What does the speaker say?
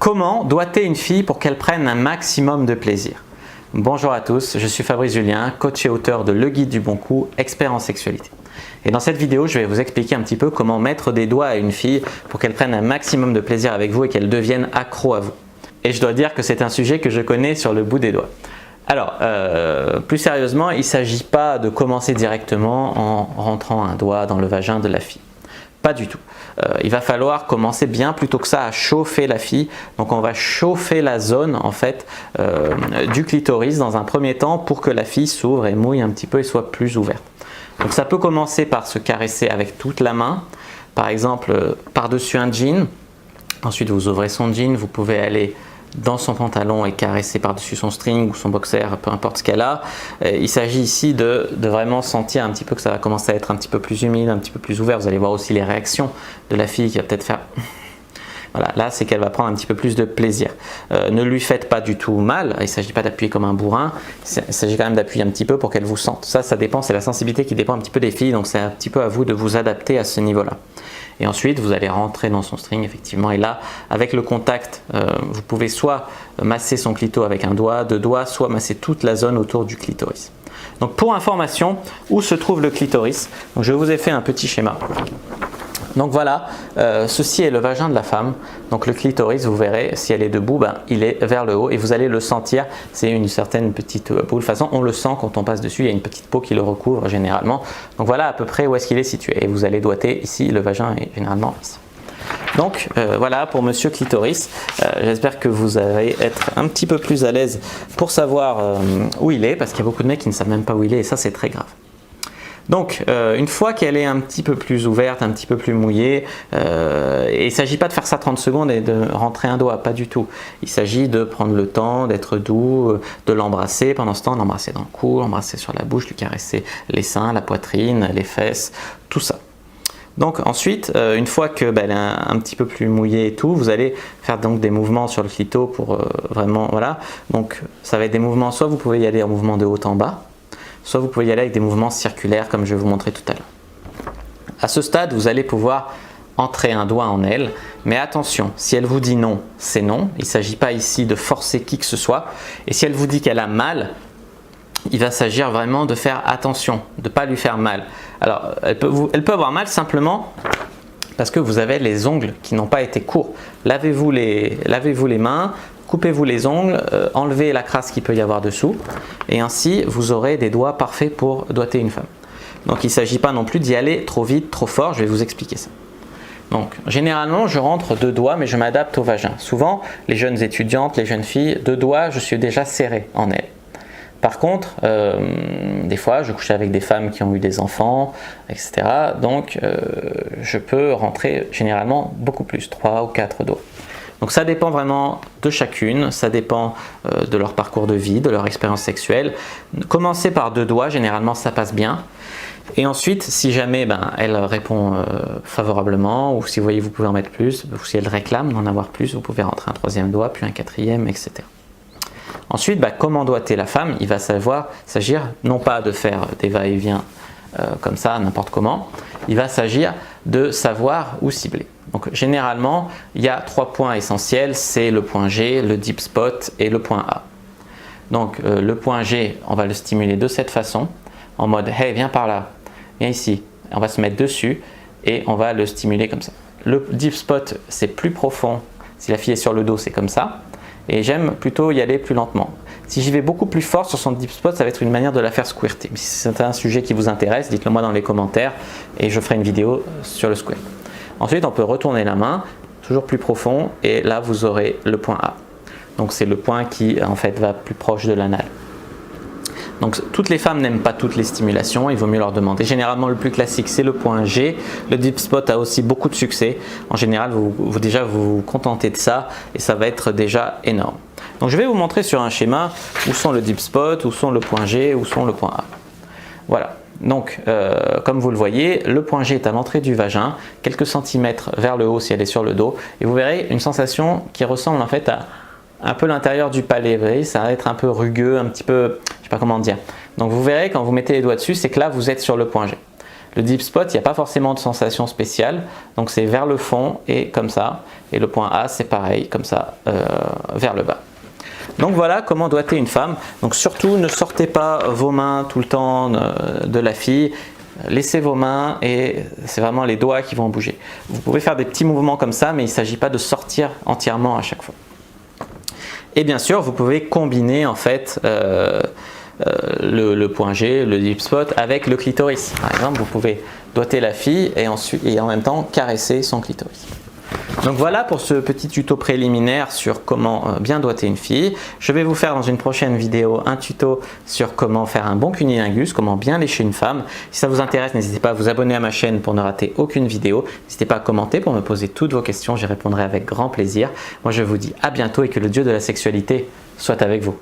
Comment doigter une fille pour qu'elle prenne un maximum de plaisir? Bonjour à tous, je suis Fabrice Julien, coach et auteur de Le Guide du Bon Coup, expert en sexualité. Et dans cette vidéo, je vais vous expliquer un petit peu comment mettre des doigts à une fille pour qu'elle prenne un maximum de plaisir avec vous et qu'elle devienne accro à vous. Et je dois dire que c'est un sujet que je connais sur le bout des doigts. Alors, plus sérieusement, il ne s'agit pas de commencer directement en rentrant un doigt dans le vagin de la fille. Pas du tout. Il va falloir commencer bien plutôt que ça à chauffer la fille. Donc on va chauffer la zone en fait du clitoris dans un premier temps pour que la fille s'ouvre et mouille un petit peu et soit plus ouverte. Donc ça peut commencer par se caresser avec toute la main, par exemple par-dessus un jean. Ensuite vous ouvrez son jean, vous pouvez aller dans son pantalon et caresser par-dessus son string ou son boxer, peu importe ce qu'elle a. Il s'agit ici de vraiment sentir un petit peu que ça va commencer à être un petit peu plus humide, un petit peu plus ouvert. Vous allez voir aussi les réactions de la fille qui va peut-être faire... Voilà, là c'est qu'elle va prendre un petit peu plus de plaisir. Ne lui faites pas du tout mal, il ne s'agit pas d'appuyer comme un bourrin, il s'agit quand même d'appuyer un petit peu pour qu'elle vous sente. Ça dépend, c'est la sensibilité qui dépend un petit peu des filles, donc c'est un petit peu à vous de vous adapter à ce niveau-là. Et ensuite, vous allez rentrer dans son string, effectivement, et là, avec le contact, vous pouvez soit masser son clito avec un doigt, deux doigts, soit masser toute la zone autour du clitoris. Donc pour information, où se trouve le clitoris? Donc, je vous ai fait un petit schéma. Donc voilà, ceci est le vagin de la femme. Donc le clitoris, vous verrez, si elle est debout, il est vers le haut et vous allez le sentir. C'est une certaine petite boule. De toute façon, on le sent quand on passe dessus. Il y a une petite peau qui le recouvre généralement. Donc voilà à peu près où est-ce qu'il est situé. Et vous allez doigter ici. Le vagin est généralement ici. Donc voilà pour Monsieur Clitoris. J'espère que vous allez être un petit peu plus à l'aise pour savoir où il est, parce qu'il y a beaucoup de mecs qui ne savent même pas où il est et ça c'est très grave. Donc, une fois qu'elle est un petit peu plus ouverte, un petit peu plus mouillée, et il ne s'agit pas de faire ça 30 secondes et de rentrer un doigt, pas du tout. Il s'agit de prendre le temps, d'être doux, de l'embrasser pendant ce temps, l'embrasser dans le cou, l'embrasser sur la bouche, lui caresser les seins, la poitrine, les fesses, tout ça. Donc ensuite, une fois qu'elle est un petit peu plus mouillée et tout, vous allez faire donc des mouvements sur le clito pour vraiment, voilà. Donc ça va être des mouvements, soit vous pouvez y aller en mouvement de haut en bas, soit vous pouvez y aller avec des mouvements circulaires comme je vais vous montrer tout à l'heure. À ce stade, vous allez pouvoir entrer un doigt en elle, mais attention, si elle vous dit non, c'est non. Il ne s'agit pas ici de forcer qui que ce soit. Et si elle vous dit qu'elle a mal, il va s'agir vraiment de faire attention, de ne pas lui faire mal. Alors, elle peut avoir mal simplement parce que vous avez les ongles qui n'ont pas été courts. Lavez-vous les mains, coupez-vous les ongles, enlevez la crasse qu'il peut y avoir dessous et ainsi vous aurez des doigts parfaits pour doigter une femme. Donc il ne s'agit pas non plus d'y aller trop vite, trop fort, je vais vous expliquer ça. Donc généralement je rentre deux doigts mais je m'adapte au vagin. Souvent les jeunes étudiantes, les jeunes filles, deux doigts je suis déjà serré en elles. Par contre, des fois je couche avec des femmes qui ont eu des enfants, etc. Donc je peux rentrer généralement beaucoup plus, 3 ou 4 doigts. Donc ça dépend vraiment de chacune, ça dépend de leur parcours de vie, de leur expérience sexuelle. Commencez par deux doigts, généralement ça passe bien. Et ensuite, si jamais elle répond favorablement, ou si vous voyez vous pouvez en mettre plus, ou si elle réclame d'en avoir plus, vous pouvez rentrer un troisième doigt, puis un quatrième, etc. Ensuite, comment doigter la femme? Il va s'agir non pas de faire des va-et-vient comme ça, n'importe comment, il va s'agir de savoir où cibler. Donc généralement, il y a 3 points essentiels, c'est le point G, le deep spot et le point A. Donc le point G, on va le stimuler de cette façon, en mode « Hey, viens par là, viens ici ». On va se mettre dessus et on va le stimuler comme ça. Le deep spot, c'est plus profond. Si la fille est sur le dos, c'est comme ça. Et j'aime plutôt y aller plus lentement. Si j'y vais beaucoup plus fort sur son deep spot, ça va être une manière de la faire squirter. Si c'est un sujet qui vous intéresse, dites-le moi dans les commentaires et je ferai une vidéo sur le squirt. Ensuite, on peut retourner la main, toujours plus profond, et là vous aurez le point A. Donc c'est le point qui en fait va plus proche de l'anal. Donc toutes les femmes n'aiment pas toutes les stimulations, il vaut mieux leur demander. Généralement le plus classique c'est le point G. Le deep spot a aussi beaucoup de succès. En général vous vous contentez de ça et ça va être déjà énorme. Donc je vais vous montrer sur un schéma où sont le deep spot, où sont le point G, où sont le point A. Voilà. Donc comme vous le voyez, le point G est à l'entrée du vagin, quelques centimètres vers le haut si elle est sur le dos. Et vous verrez une sensation qui ressemble en fait à un peu l'intérieur du palais, vous voyez, ça va être un peu rugueux, un petit peu, je sais pas comment dire. Donc vous verrez quand vous mettez les doigts dessus, c'est que là vous êtes sur le point G. Le deep spot, il n'y a pas forcément de sensation spéciale, donc c'est vers le fond et comme ça. Et le point A, c'est pareil, comme ça, vers le bas. Donc voilà comment doigter une femme. Donc surtout, ne sortez pas vos mains tout le temps de la fille. Laissez vos mains et c'est vraiment les doigts qui vont bouger. Vous pouvez faire des petits mouvements comme ça, mais il ne s'agit pas de sortir entièrement à chaque fois. Et bien sûr, vous pouvez combiner en fait le point G, le deep spot avec le clitoris. Par exemple, vous pouvez doigter la fille et en même temps caresser son clitoris. Donc voilà pour ce petit tuto préliminaire sur comment bien doigter une fille. Je vais vous faire dans une prochaine vidéo un tuto sur comment faire un bon cunnilingus, comment bien lécher une femme. Si ça vous intéresse, n'hésitez pas à vous abonner à ma chaîne pour ne rater aucune vidéo. N'hésitez pas à commenter pour me poser toutes vos questions, j'y répondrai avec grand plaisir. Moi je vous dis à bientôt et que le dieu de la sexualité soit avec vous.